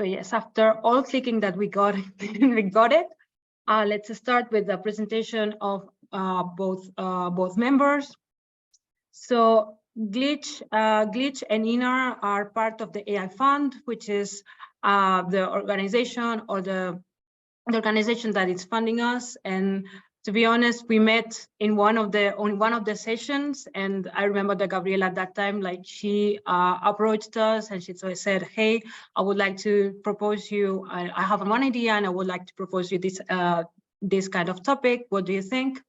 So yes, after all clicking that we got, we got it. Let's start with the presentation of both members. So Glitch and ENAR are part of the AI Fund, which is the organization or the organization that is funding us. And to be honest, we met in one of the sessions, and I remember that Gabriela at that time, like she approached us and she said, "Hey, I would like to propose you. I have one idea, and I would like to propose you this kind of topic. What do you think?"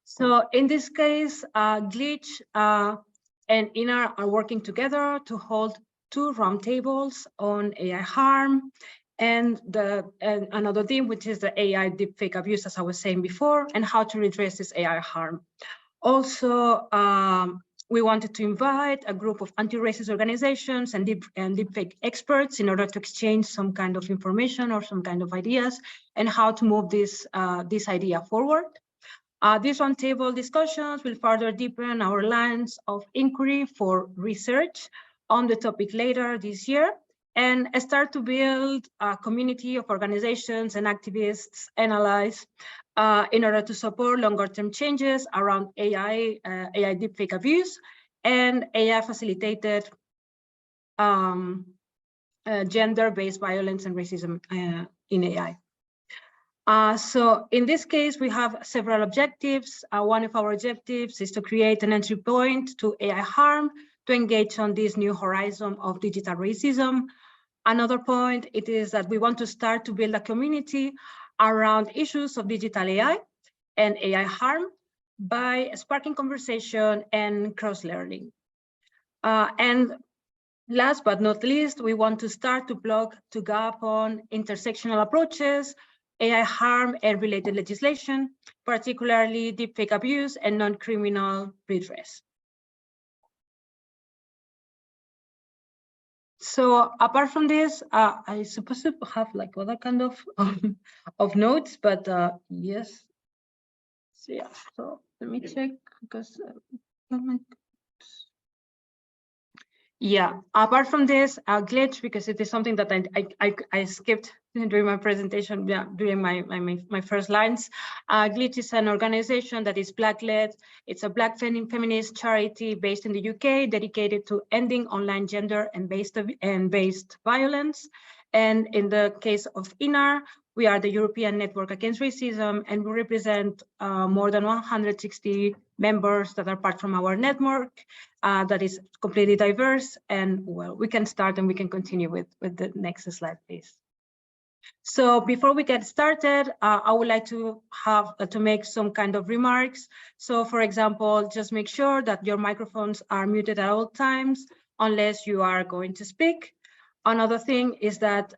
So in this case, Glitch and ENAR are working together to hold 2 roundtables on AI harm. And another theme, which is the AI deepfake abuse, as I was saying before, and how to redress this AI harm. Also, we wanted to invite a group of anti-racist organizations and deepfake experts in order to exchange some kind of information or some kind of ideas and how to move this idea forward. These roundtable discussions will further deepen our lines of inquiry for research on the topic later this year, and start to build a community of organizations and activists and allies in order to support longer-term changes around AI deepfake abuse and AI-facilitated gender-based violence and racism in AI. So in this case, we have several objectives. One of our objectives is to create an entry point to AI harm, to engage on this new horizon of digital racism. Another point, it is that we want to start to build a community around issues of digital AI and AI harm by sparking conversation and cross-learning. And last but not least, we want to start to plug to gap on intersectional approaches, AI harm and related legislation, particularly deepfake abuse and non-criminal redress. So apart from this, I suppose to have like other kind of notes, but yes. So yeah, so let me check because yeah, apart from this, Glitch, because it is something that I skipped during my presentation, during my first lines. Glitch is an organization that is Black-led. It's a Black feminist charity based in the UK, dedicated to ending online gender and based violence. And in the case of ENAR, we are the European Network Against Racism, and we represent more than 160 members that are part from our network that is completely diverse. And well, we can start and we can continue with the next slide, please. So before we get started, I would like to have to make some kind of remarks. So for example, just make sure that your microphones are muted at all times, unless you are going to speak. Another thing is that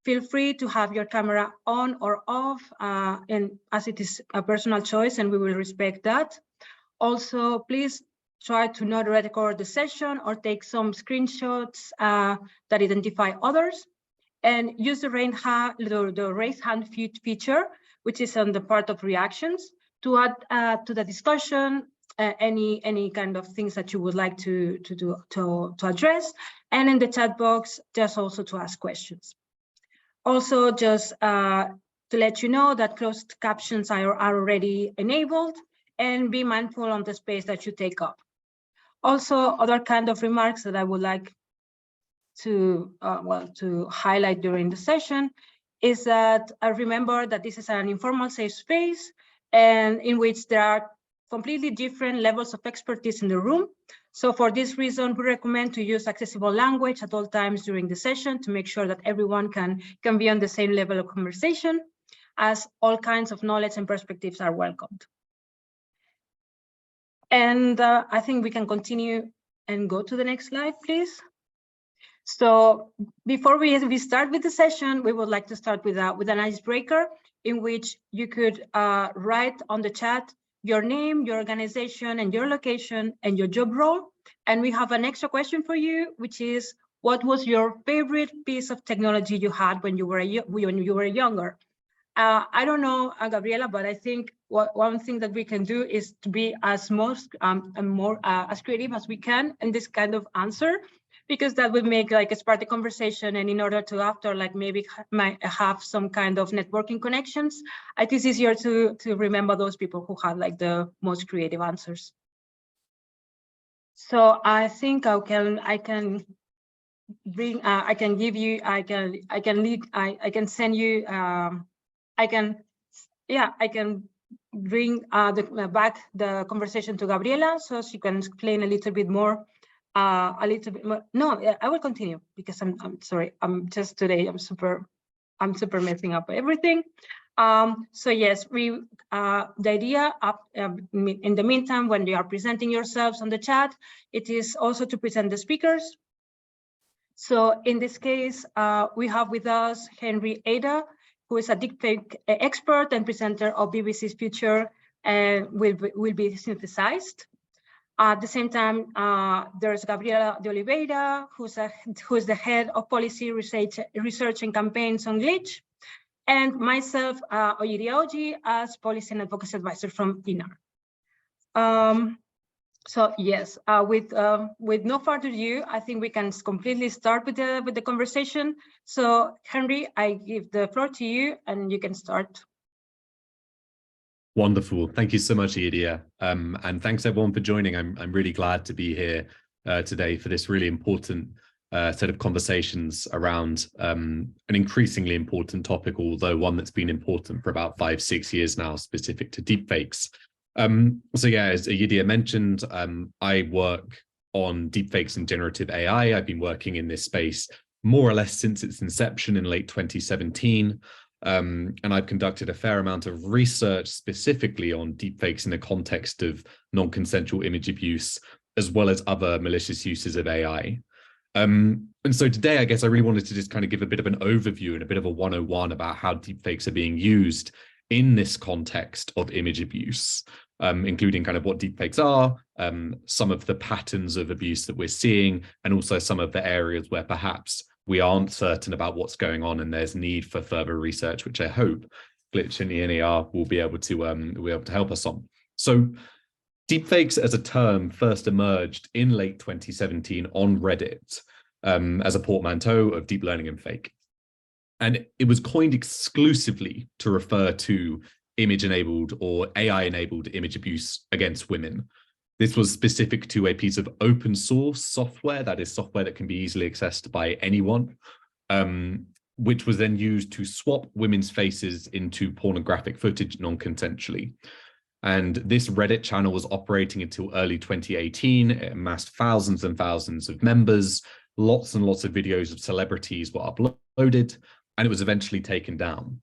feel free to have your camera on or off, and as it is a personal choice, and we will respect that. Also, please try to not record the session or take some screenshots that identify others, and use the raise hand feature, which is on the part of reactions, to add to the discussion any kind of things that you would like to address, and in the chat box, just also to ask questions. Also, just to let you know that closed captions are already enabled, and be mindful on the space that you take up. Also, other kind of remarks that I would like to highlight during the session is that remember that this is an informal safe space, and in which there are completely different levels of expertise in the room. So for this reason, we recommend to use accessible language at all times during the session to make sure that everyone can be on the same level of conversation, as all kinds of knowledge and perspectives are welcomed. And I think we can continue and go to the next slide, please. So before we start with the session, we would like to start with an icebreaker in which you could write on the chat your name, your organization, and your location, and your job role. And we have an extra question for you, which is, what was your favorite piece of technology you had when you were younger? I don't know, Gabriela, but I think one thing that we can do is to be as creative as we can in this kind of answer, because that would make like spark the conversation, and in order to after like maybe might have some kind of networking connections, it is easier to remember those people who had like the most creative answers. So I think I can bring I can give you I can send you I can bring back the conversation to Gabriela so she can explain a little bit more. No, I will continue because I'm sorry. I'm just today. I'm super messing up everything. So yes, we the idea in the meantime, when you are presenting yourselves on the chat, it is also to present the speakers. So in this case, we have with us Henry Ajder, who is a deepfake expert and presenter of BBC's Future will be Synthesied. At the same time, there's Gabriela De Oliviera, who's the head of policy research and campaigns on Glitch, and myself, Oyidiya Oji, as policy and advocacy advisor from ENAR. So yes, with no further ado, I think we can completely start with the conversation. So Henry, I give the floor to you, and you can start. Wonderful. Thank you so much, Oyidiya. And thanks everyone for joining. I'm really glad to be here today for this really important set of conversations around an increasingly important topic, although one that's been important for about 5-6 years now, specific to deepfakes. So yeah, as Oyidiya mentioned, I work on deepfakes and generative AI. I've been working in this space more or less since its inception in late 2017. And I've conducted a fair amount of research specifically on deepfakes in the context of non-consensual image abuse, as well as other malicious uses of AI. And so today, I guess I really wanted to just kind of give a bit of an overview and a bit of a 101 about how deepfakes are being used in this context of image abuse, including kind of what deepfakes are, some of the patterns of abuse that we're seeing, and also some of the areas where perhaps we aren't certain about what's going on and there's need for further research, which I hope Glitch and ENAR will be able to help us on. So deepfakes as a term first emerged in late 2017 on Reddit as a portmanteau of deep learning and fake. And it was coined exclusively to refer to image-enabled or AI-enabled image abuse against women. This was specific to a piece of open source software, that is software that can be easily accessed by anyone, which was then used to swap women's faces into pornographic footage non-consensually. And this Reddit channel was operating until early 2018. It amassed thousands and thousands of members. Lots and lots of videos of celebrities were uploaded, and it was eventually taken down.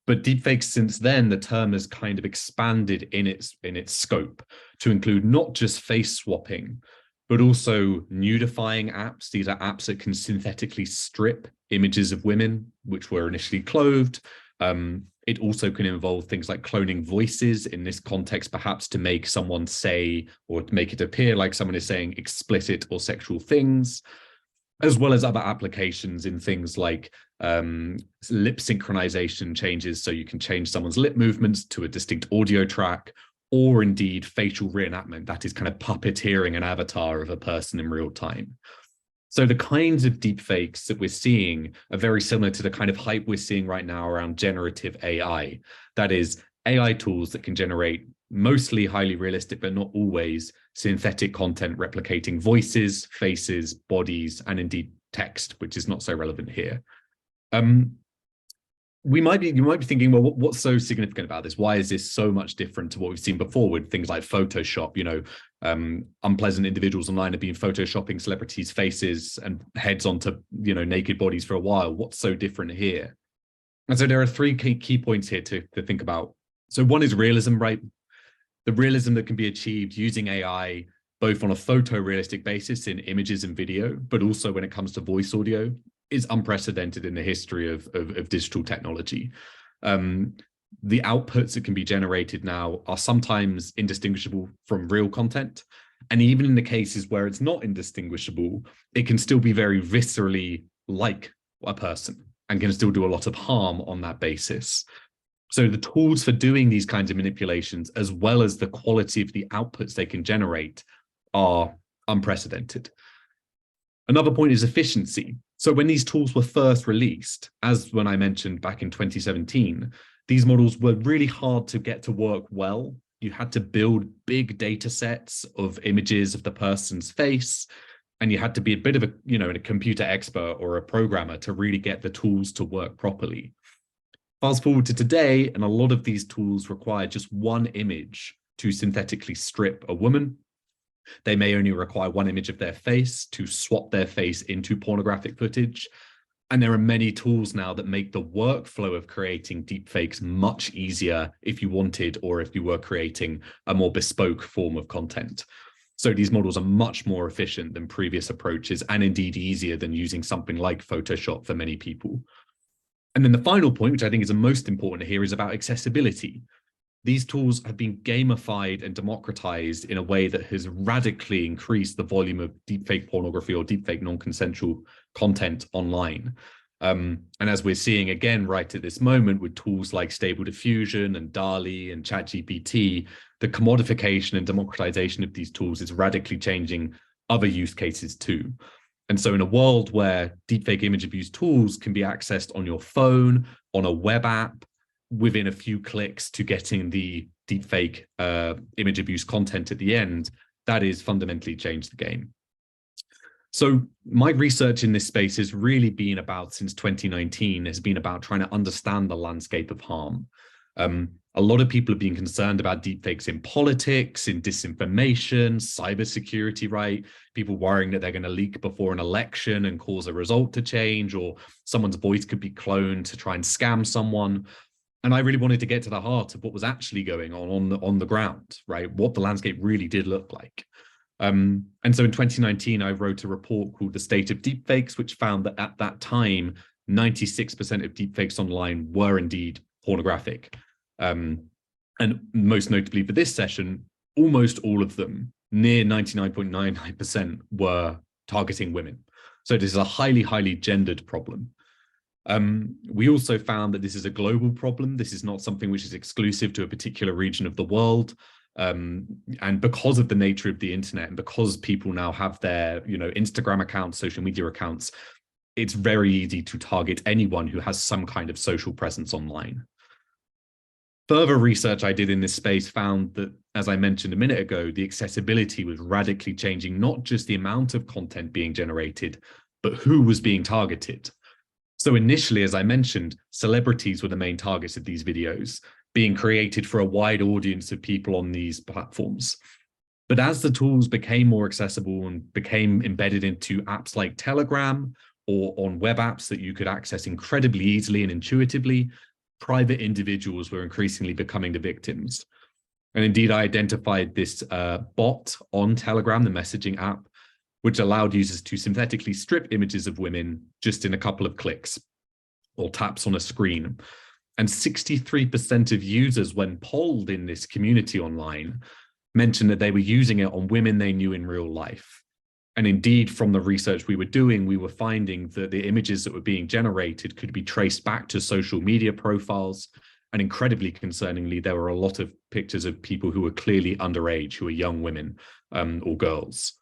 But deepfakes since then, the term has kind of expanded in its scope to include not just face swapping, but also nudifying apps. These are apps that can synthetically strip images of women, which were initially clothed. It also can involve things like cloning voices in this context, perhaps to make someone say or to make it appear like someone is saying explicit or sexual things, as well as other applications in things like lip synchronization changes, so you can change someone's lip movements to a distinct audio track, or indeed facial reenactment, that is kind of puppeteering an avatar of a person in real time. So the kinds of deepfakes that we're seeing are very similar to the kind of hype we're seeing right now around generative AI. That is AI tools that can generate mostly highly realistic, but not always, synthetic content replicating voices, faces, bodies, and indeed text, which is not so relevant here. You might be thinking, well, what's so significant about this? Why is this so much different to what we've seen before with things like Photoshop? You know, unpleasant individuals online have been photoshopping celebrities' faces and heads onto, you know, naked bodies for a while. What's so different here? And so there are three key points here to think about. So one is realism, right? The realism that can be achieved using AI, both on a photorealistic basis in images and video, but also when it comes to voice audio, is unprecedented in the history of digital technology. The outputs that can be generated now are sometimes indistinguishable from real content. And even in the cases where it's not indistinguishable, it can still be very viscerally like a person and can still do a lot of harm on that basis. So the tools for doing these kinds of manipulations, as well as the quality of the outputs they can generate, are unprecedented. Another point is efficiency. So when these tools were first released, as when I mentioned back in 2017, these models were really hard to get to work well. You had to build big data sets of images of the person's face, and you had to be a bit of a computer expert or a programmer to really get the tools to work properly. Fast forward to today, and a lot of these tools require just one image to synthetically strip a woman. They may only require one image of their face to swap their face into pornographic footage. And there are many tools now that make the workflow of creating deepfakes much easier if you wanted, or if you were creating a more bespoke form of content. So these models are much more efficient than previous approaches, and indeed easier than using something like Photoshop for many people. And then the final point, which I think is the most important here, is about accessibility. These tools have been gamified and democratized in a way that has radically increased the volume of deepfake pornography or deepfake non-consensual content online. And as we're seeing again right at this moment with tools like Stable Diffusion and DALL-E and ChatGPT, the commodification and democratization of these tools is radically changing other use cases too. And so in a world where deepfake image abuse tools can be accessed on your phone, on a web app, within a few clicks to getting the deepfake image abuse content at the end, that is fundamentally changed the game. So my research in this space has really been about, since 2019, has been about trying to understand the landscape of harm. A lot of people have been concerned about deepfakes in politics, in disinformation, cybersecurity, right? People worrying that they're going to leak before an election and cause a result to change, or someone's voice could be cloned to try and scam someone. And I really wanted to get to the heart of what was actually going on the ground, right? What the landscape really did look like. And so in 2019, I wrote a report called The State of Deepfakes, which found that at that time, 96% of deepfakes online were indeed pornographic. And most notably for this session, almost all of them, near 99.99%, were targeting women. So this is a highly, highly gendered problem. We also found that this is a global problem. This is not something which is exclusive to a particular region of the world. And because of the nature of the internet, and because people now have their, Instagram accounts, social media accounts, it's very easy to target anyone who has some kind of social presence online. Further research I did in this space found that, as I mentioned a minute ago, the accessibility was radically changing, not just the amount of content being generated, but who was being targeted. So initially, as I mentioned, celebrities were the main targets of these videos, being created for a wide audience of people on these platforms. But as the tools became more accessible and became embedded into apps like Telegram or on web apps that you could access incredibly easily and intuitively, private individuals were increasingly becoming the victims. And indeed, I identified this bot on Telegram, the messaging app, which allowed users to synthetically strip images of women just in a couple of clicks or taps on a screen. And 63% of users, when polled in this community online, mentioned that they were using it on women they knew in real life. And indeed, from the research we were doing, we were finding that the images that were being generated could be traced back to social media profiles. And incredibly concerningly, there were a lot of pictures of people who were clearly underage, who were young women or girls.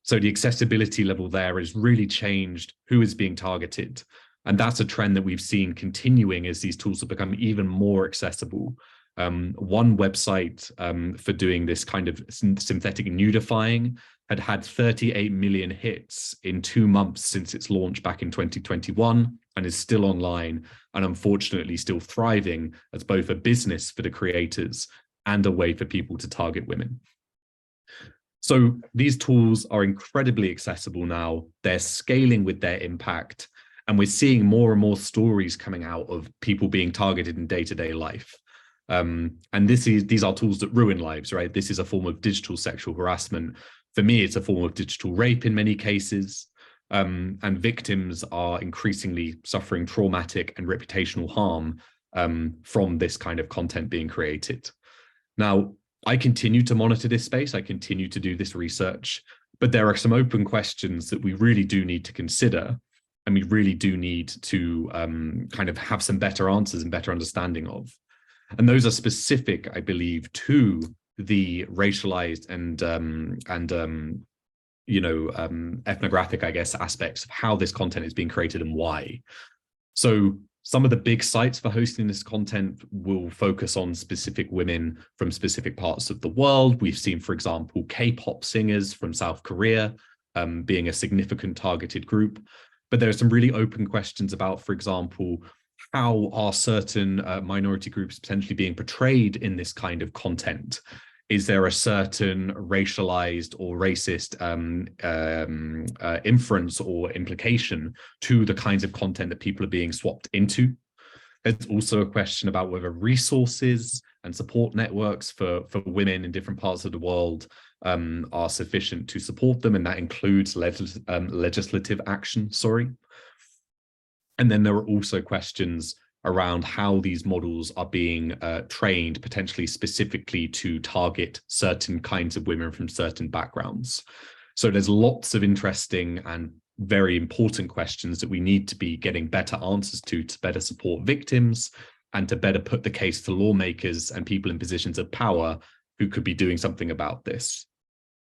So the accessibility level there has really changed who is being targeted. And that's a trend that we've seen continuing as these tools have become even more accessible. One website for doing this kind of synthetic nudifying had 38 million hits in 2 months since its launch back in 2021, and is still online and unfortunately still thriving as both a business for the creators and a way for people to target women. So these tools are incredibly accessible now. They're scaling with their impact, and we're seeing more and more stories coming out of people being targeted in day-to-day life. And these are tools that ruin lives, right? This is a form of digital sexual harassment. For me, it's a form of digital rape in many cases. And victims are increasingly suffering traumatic and reputational harm from this kind of content being created. Now, I continue to monitor this space. I continue to do this research, but there are some open questions that we really do need to consider, and we really do need to kind of have some better answers and better understanding of. And those are specific, I believe, to the racialized and ethnographic, I guess, aspects of how this content is being created and why. So some of the big sites for hosting this content will focus on specific women from specific parts of the world. We've seen, for example, K-pop singers from South Korea being a significant targeted group. But there are some really open questions about, for example, how are certain minority groups potentially being portrayed in this kind of content? Is there a certain racialized or racist inference or implication to the kinds of content that people are being swapped into? There's also a question about whether resources and support networks for women in different parts of the world are sufficient to support them, and that includes legislative action, And then there are also questions around how these models are being trained, potentially specifically to target certain kinds of women from certain backgrounds. So there's lots of interesting and very important questions that we need to be getting better answers to better support victims and to better put the case to lawmakers and people in positions of power who could be doing something about this.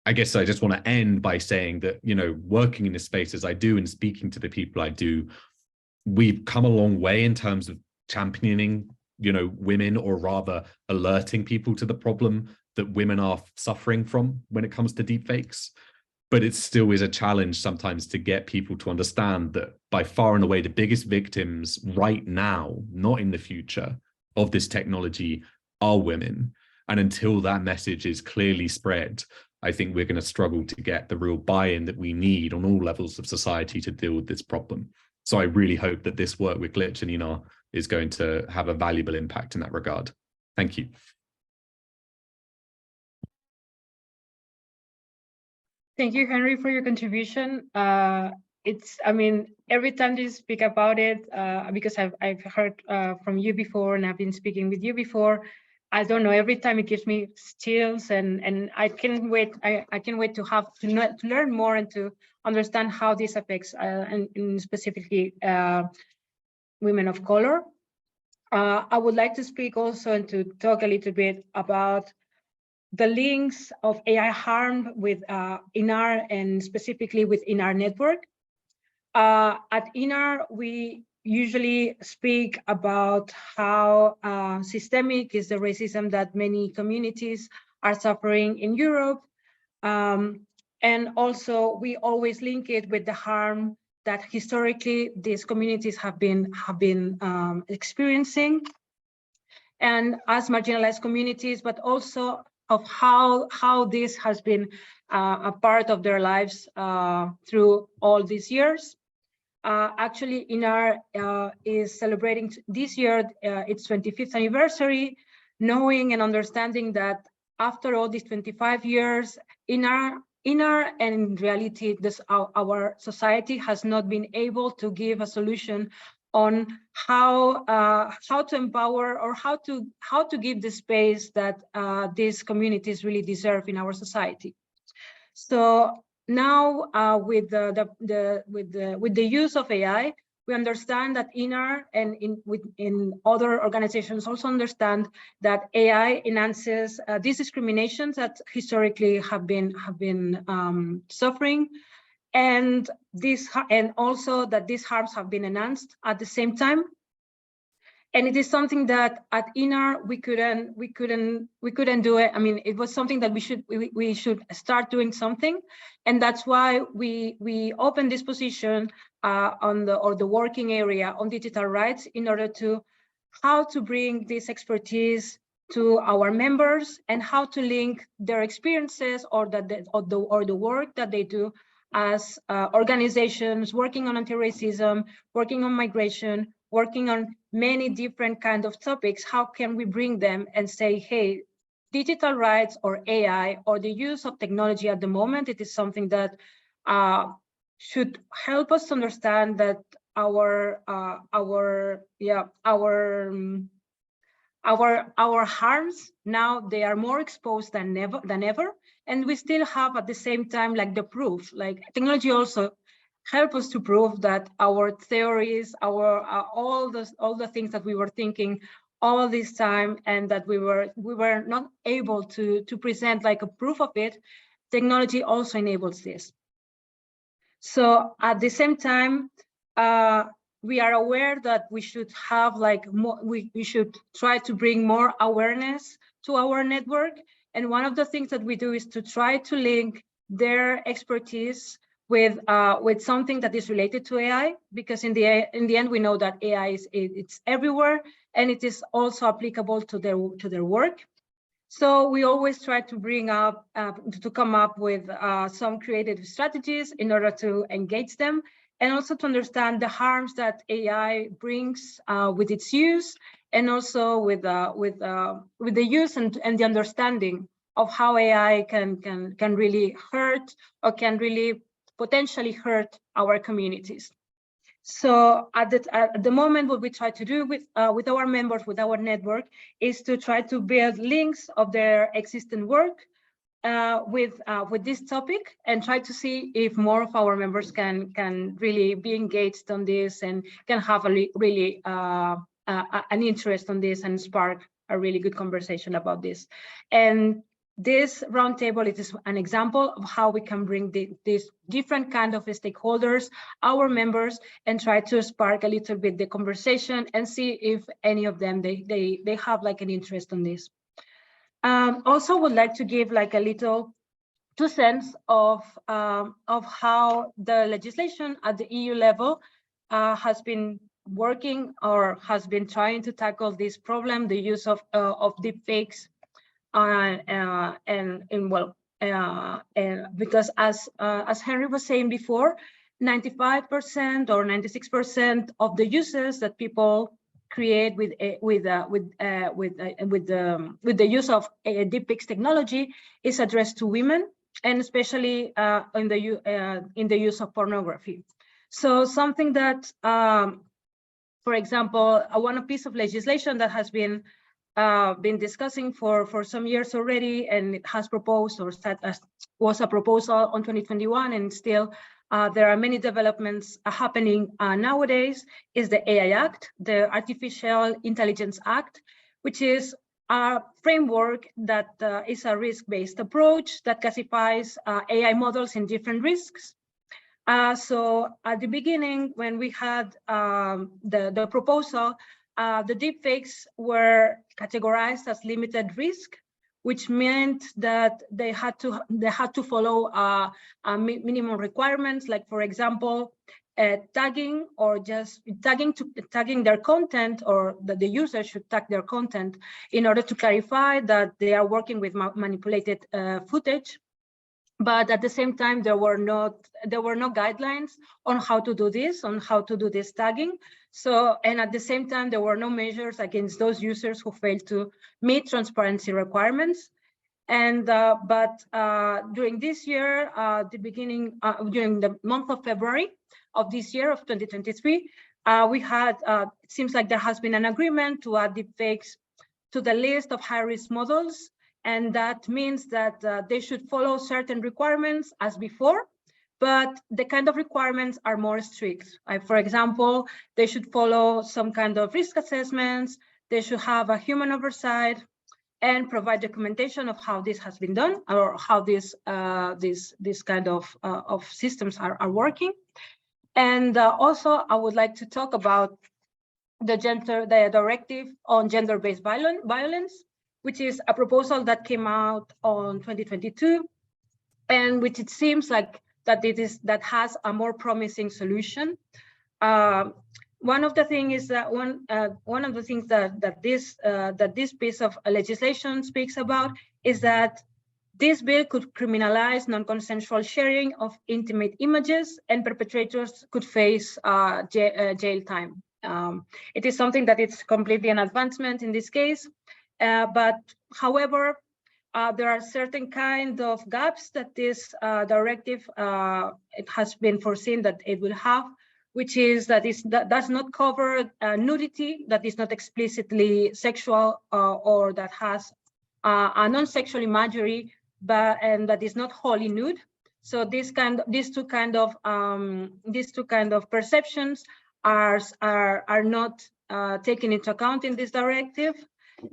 I guess I just want to end by saying that, working in this space as I do and speaking to the people I do, we've come a long way in terms of championing, women, or rather alerting people to the problem that women are suffering from when it comes to deepfakes. But it still is a challenge sometimes to get people to understand that by far and away the biggest victims right now, not in the future, of this technology are women. And until that message is clearly spread, I think we're going to struggle to get the real buy-in that we need on all levels of society to deal with this problem. So I really hope that this work with Glitch and ENAR is going to have a valuable impact in that regard. Thank you. Thank you, Henry, for your contribution. Every time you speak about it, because I've heard from you before and I've been speaking with you before, I don't know, every time it gives me chills, and I can't wait. I can't wait to learn more and to understand how this affects, and specifically women of color. I would like to speak also and to talk a little bit about the links of AI harm with ENAR and specifically with ENAR network. At ENAR, we usually speak about how systemic is the racism that many communities are suffering in Europe. And also we always link it with the harm that historically these communities have been experiencing, and as marginalized communities, but also of how this has been a part of their lives through all these years. Actually, ENAR is celebrating this year its 25th anniversary, knowing and understanding that after all these 25 years, ENAR and in reality, our society has not been able to give a solution on how to empower or how to give the space that these communities really deserve in our society. So now, with the use of AI, we understand that ENAR and in other organizations also understand that AI enhances these discriminations that historically have been suffering, and also that these harms have been enhanced at the same time. And it is something that at ENAR we couldn't do it. I mean, it was something that we should start doing something, and that's why we opened this position on the working area on digital rights in order to how to bring this expertise to our members and how to link their experiences or the work that they do as organizations working on anti-racism, working on migration, working on many different kinds of topics. How can we bring them and say, hey, digital rights or AI or the use of technology at the moment, it is something that should help us understand that our harms now, they are more exposed than ever, and we still have at the same time like the proof. Like technology also help us to prove that our theories, all the things that we were thinking all this time and that we were not able to present like a proof of it, technology also enables this. So at the same time, we are aware that we should have like more, we should try to bring more awareness to our network. And one of the things that we do is to try to link their expertise with something that is related to AI, because in the end we know that AI it's everywhere, and it is also applicable to their work. So we always try to bring up to come up with some creative strategies in order to engage them, and also to understand the harms that AI brings with its use, and also with the use and the understanding of how AI can really hurt, or can really potentially hurt our communities. So at the moment, what we try to do with our members, with our network, is to try to build links of their existing work with this topic, and try to see if more of our members can really be engaged on this, and can have a really an interest on this, and spark a really good conversation about this. And this roundtable, it is an example of how we can bring these different kind of stakeholders, our members, and try to spark a little bit the conversation, and see if any of them they have like an interest on this. Also would like to give like a little 2 cents of how the legislation at the EU level has been working, or has been trying to tackle this problem, the use of deepfakes. Because as Henry was saying before, 95% or 96% of the uses that people create with the use of deepfakes technology is addressed to women, and especially in the use of pornography. So something that, for example, one piece of legislation that has been discussing for some years already, and it has proposed, or was a proposal on 2021, and still there are many developments happening nowadays, is the AI Act, the Artificial Intelligence Act, which is a framework that is a risk-based approach that classifies AI models in different risks. So at the beginning, when we had the proposal, the deepfakes were categorized as limited risk, which meant that they had to follow minimum requirements, like, for example, tagging, or just tagging their content, or that the user should tag their content in order to clarify that they are working with manipulated footage. But at the same time, there were no guidelines on how to do this, tagging. So, and at the same time, there were no measures against those users who failed to meet transparency requirements. And during this year, during the month of February of this year of 2023, we had, it seems like there has been an agreement to add deepfakes to the list of high-risk models. And that means that they should follow certain requirements as before, but the kind of requirements are more strict. Like, for example, they should follow some kind of risk assessments, they should have a human oversight, and provide documentation of how this has been done, or how this kind of systems are working. And also, I would like to talk about the directive on gender-based violence, which is a proposal that came out on 2022, and which it seems like that has a more promising solution. One of the things is that one of the things that this piece of legislation speaks about is that this bill could criminalize non-consensual sharing of intimate images, and perpetrators could face jail time. It is something that it's completely an advancement in this case. But however, there are certain kind of gaps that this directive it has been foreseen that it will have, which is that does not cover nudity that is not explicitly sexual, or that has a non-sexual imagery, and that is not wholly nude. So these two kind of perceptions are not taken into account in this directive.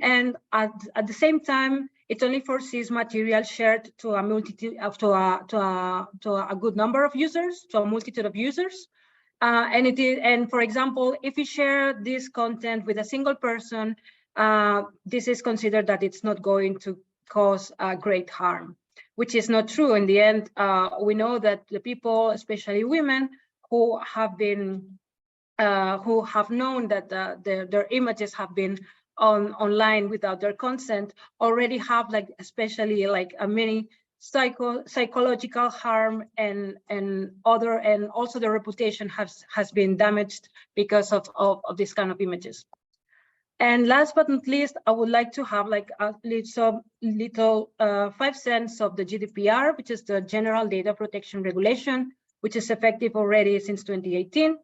And at the same time, It only foresees material shared to a multitude to a good number of users, to a multitude of users. And for example, if you share this content with a single person, this is considered that it's not going to cause great harm, which is not true. In the end, we know that the people, especially women, who have known that their images have been online without their consent, already have especially a many psychological harm and also their reputation has been damaged because of this kind of images. And last but not least, I would like to have some little 5 cents of the GDPR, which is the General Data Protection Regulation, which is effective already since 2018,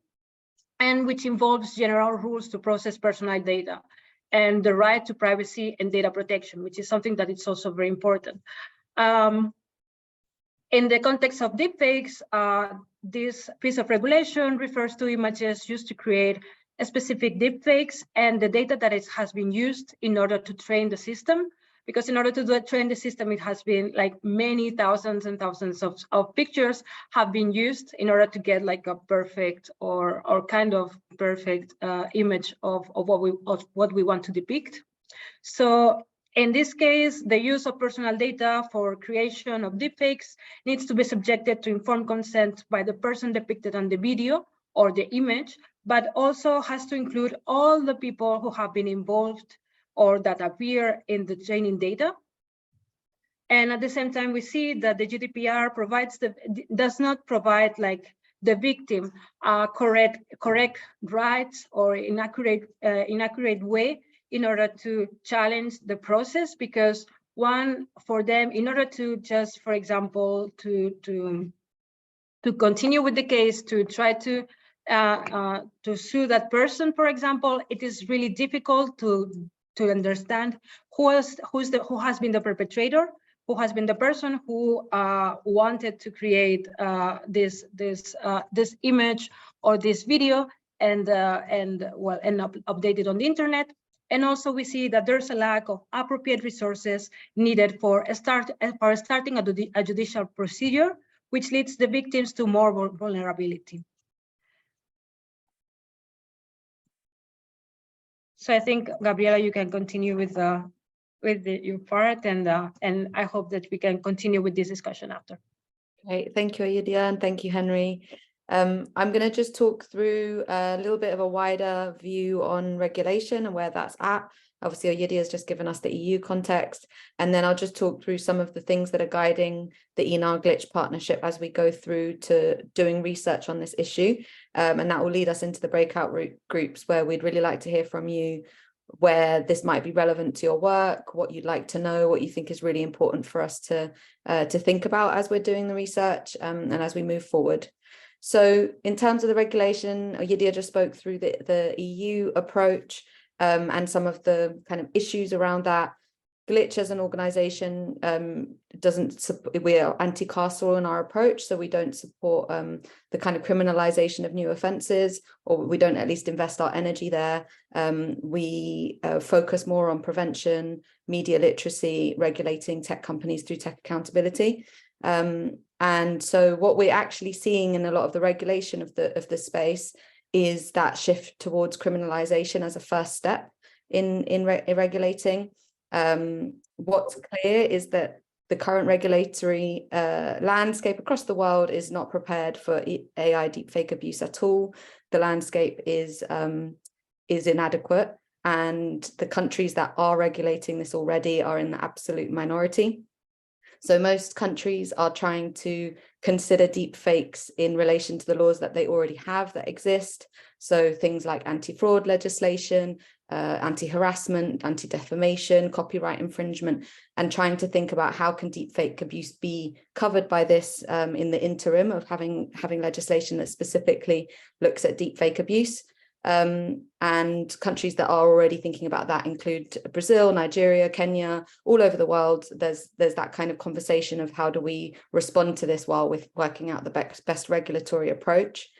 and which involves general rules to process personal data and the right to privacy and data protection, which is something that is also very important. In the context of deepfakes, this piece of regulation refers to images used to create specific deepfakes and the data that has been used in order to train the system. Because in order to train the system, it has been many thousands and thousands of pictures have been used in order to get a perfect or kind of perfect image of what we want to depict. So in this case, the use of personal data for creation of deepfakes needs to be subjected to informed consent by the person depicted on the video or the image, but also has to include all the people who have been involved or that appear in the training data. And at the same time, we see that the GDPR does not provide the victim correct rights or inaccurate way in order to challenge the process, because for them, in order to just, for example, to continue with the case, to try to sue that person, for example, it is really difficult to understand who has been the perpetrator, who has been the person who wanted to create this image or this video and update it on the internet. And also we see that there's a lack of appropriate resources needed for starting a judicial procedure, which leads the victims to more vulnerability. So I think, Gabriela, you can continue with your part, and I hope that we can continue with this discussion after. Great, thank you, Oyidiya, and thank you, Henry. I'm going to just talk through a little bit of a wider view on regulation and where that's at. Obviously, Oyidiya has just given us the EU context, and then I'll just talk through some of the things that are guiding the ENAR Glitch partnership as we go through to doing research on this issue. And that will lead us into the breakout groups where we'd really like to hear from you, where this might be relevant to your work, what you'd like to know, what you think is really important for us to think about as we're doing the research and as we move forward. So in terms of the regulation, Oyidiya just spoke through the EU approach and some of the kind of issues around that. Glitch as an organization we are anti-carceral in our approach, so we don't support the kind of criminalization of new offenses, or we don't at least invest our energy there. We focus more on prevention, media literacy, regulating tech companies through tech accountability. And so what we're actually seeing in a lot of the regulation of the space is that shift towards criminalization as a first step in regulating. What's clear is that the current regulatory landscape across the world is not prepared for AI deepfake abuse at all. The landscape is inadequate, and the countries that are regulating this already are in the absolute minority. So most countries are trying to consider deepfakes in relation to the laws that they already have that exist. So things like anti-fraud legislation, anti-harassment, anti-defamation, copyright infringement, and trying to think about how can deepfake abuse be covered by this in the interim of having legislation that specifically looks at deepfake abuse. And countries that are already thinking about that include Brazil, Nigeria, Kenya, all over the world. There's that kind of conversation of how do we respond to this while with working out the best regulatory approach.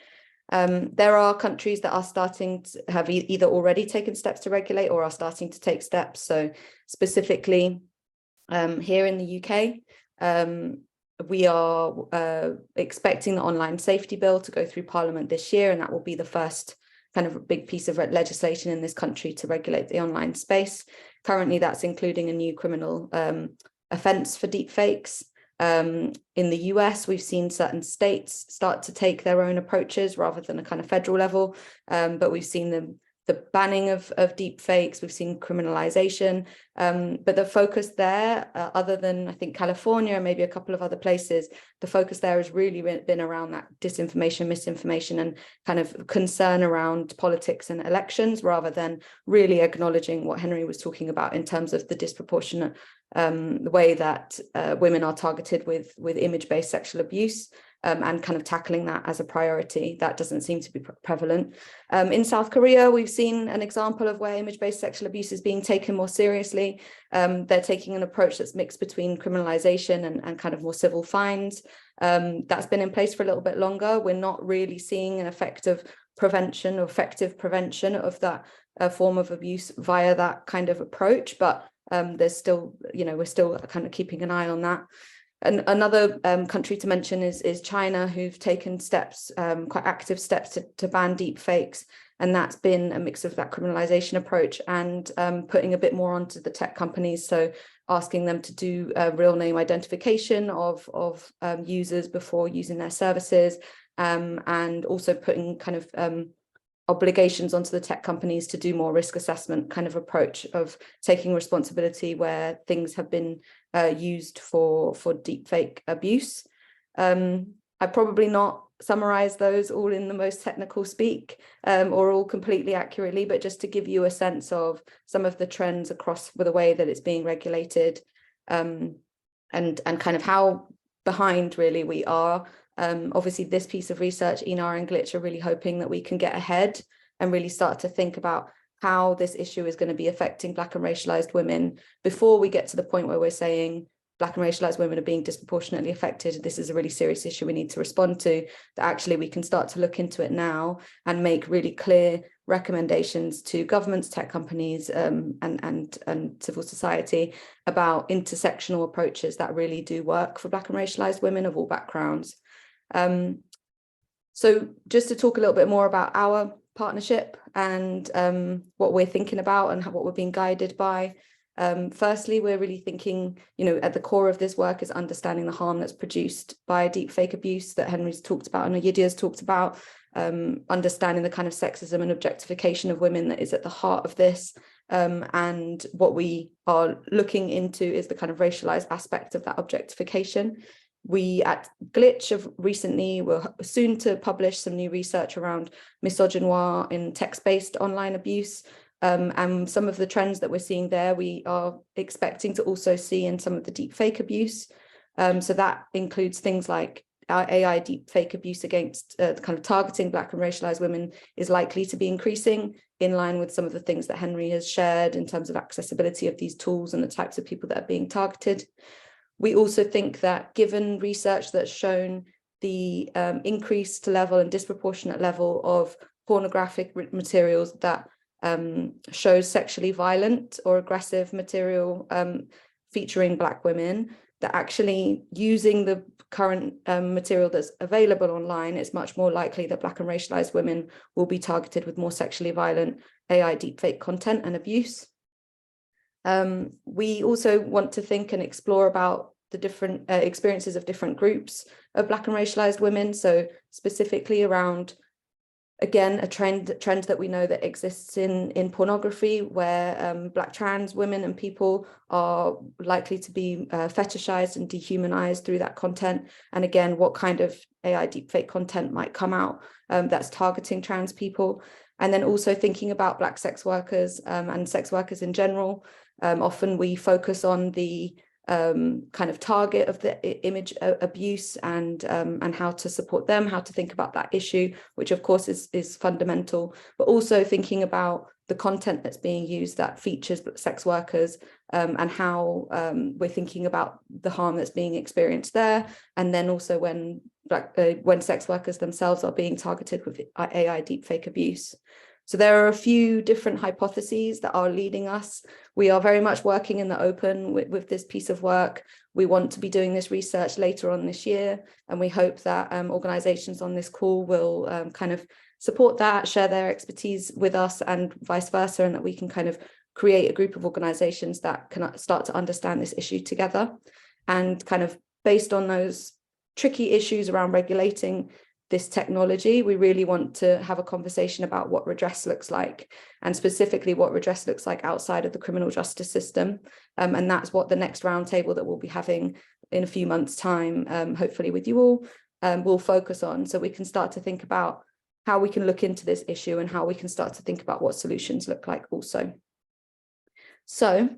There are countries that are starting to have either already taken steps to regulate or are starting to take steps. So specifically, Here in the UK, we are expecting the online safety bill to go through Parliament this year, and that will be the first kind of a big piece of legislation in this country to regulate the online space. Currently, that's including a new criminal offence for deepfakes. In the US, we've seen certain states start to take their own approaches rather than a kind of federal level, but we've seen the banning of deepfakes, we've seen criminalization, but the focus there, other than I think California and maybe a couple of other places, the focus there has really been around that disinformation, misinformation, and kind of concern around politics and elections, rather than really acknowledging what Henry was talking about in terms of the disproportionate way that women are targeted with image-based sexual abuse. And kind of tackling that as a priority. That doesn't seem to be prevalent. In South Korea, we've seen an example of where image-based sexual abuse is being taken more seriously. They're taking an approach that's mixed between criminalization and kind of more civil fines. That's been in place for a little bit longer. We're not really seeing an effective prevention or effective prevention of that form of abuse via that kind of approach, but there's still, we're still kind of keeping an eye on that. And another country to mention is China, who've taken steps, quite active steps to ban deepfakes. And that's been a mix of that criminalization approach and putting a bit more onto the tech companies. So asking them to do real name identification of users before using their services, and also putting kind of obligations onto the tech companies to do more risk assessment kind of approach of taking responsibility where things have been used for deepfake abuse. I probably not summarize those all in the most technical speak or all completely accurately, but just to give you a sense of some of the trends across with the way that it's being regulated, and kind of how behind really we are. Obviously, this piece of research, ENAR and Glitch, are really hoping that we can get ahead and really start to think about how this issue is going to be affecting Black and racialized women before we get to the point where we're saying Black and racialized women are being disproportionately affected. This is a really serious issue we need to respond to, that actually we can start to look into it now and make really clear recommendations to governments, tech companies, and civil society about intersectional approaches that really do work for Black and racialized women of all backgrounds. So just to talk a little bit more about our partnership and what we're thinking about and what we're being guided by. Firstly, we're really thinking, at the core of this work is understanding the harm that's produced by deepfake abuse that Henry's talked about and Oyidiya's talked about, understanding the kind of sexism and objectification of women that is at the heart of this. And what we are looking into is the kind of racialized aspect of that objectification. We at Glitch have recently, we're soon to publish some new research around misogynoir in text-based online abuse. And some of the trends that we're seeing there, we are expecting to also see in some of the deepfake abuse. So that includes things like AI deepfake abuse against kind of targeting Black and racialized women is likely to be increasing, in line with some of the things that Henry has shared in terms of accessibility of these tools and the types of people that are being targeted. We also think that given research that's shown the increased level and disproportionate level of pornographic materials that shows sexually violent or aggressive material featuring Black women, that actually using the current material that's available online, it's much more likely that Black and racialized women will be targeted with more sexually violent AI deepfake content and abuse. We also want to think and explore about the different experiences of different groups of Black and racialized women. So specifically around, again, a trend that we know that exists in pornography, where Black trans women and people are likely to be fetishized and dehumanized through that content. And again, what kind of AI deepfake content might come out that's targeting trans people. And then also thinking about Black sex workers and sex workers in general. Often we focus on the kind of target of the image abuse and how to support them, how to think about that issue, which of course is fundamental, but also thinking about the content that's being used that features sex workers and how we're thinking about the harm that's being experienced there. And then also when sex workers themselves are being targeted with AI deepfake abuse. So there are a few different hypotheses that are leading us. We are very much working in the open with this piece of work. We want to be doing this research later on this year, and we hope that organizations on this call will kind of support that, share their expertise with us and vice versa, and that we can kind of create a group of organizations that can start to understand this issue together. And kind of based on those tricky issues around regulating this technology, we really want to have a conversation about what redress looks like, and specifically what redress looks like outside of the criminal justice system. And that's what the next roundtable that we'll be having in a few months' time, hopefully with you all, will focus on, so we can start to think about how we can look into this issue and how we can start to think about what solutions look like also. So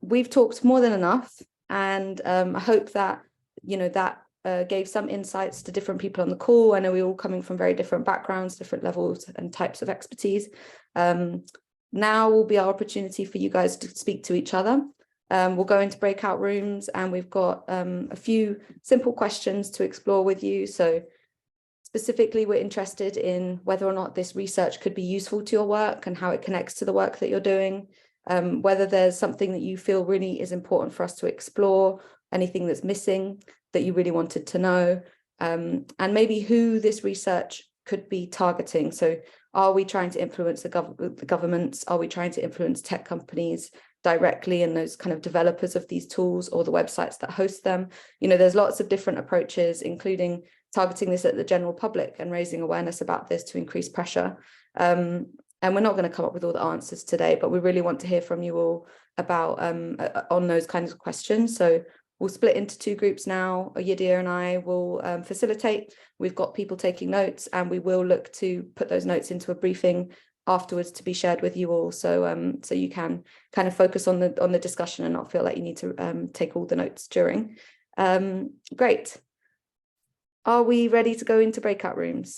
we've talked more than enough, and I hope that, you know, that gave some insights to different people on the call. I know we're all coming from very different backgrounds, different levels and types of expertise. Now will be our opportunity for you guys to speak to each other. We'll go into breakout rooms, and we've got a few simple questions to explore with you. So specifically, we're interested in whether or not this research could be useful to your work and how it connects to the work that you're doing, whether there's something that you feel really is important for us to explore, anything that's missing that you really wanted to know, and maybe who this research could be targeting. So are we trying to influence the governments? Are we trying to influence tech companies directly and those kind of developers of these tools, or the websites that host them? You know, there's lots of different approaches, including targeting this at the general public and raising awareness about this to increase pressure. And we're not going to come up with all the answers today, but we really want to hear from you all about on those kinds of questions. So we'll split into two groups now. Oyidiya and I will facilitate. We've got people taking notes, and we will look to put those notes into a briefing afterwards to be shared with you all. So so you can kind of focus on the discussion and not feel like you need to take all the notes during. Great. Are we ready to go into breakout rooms?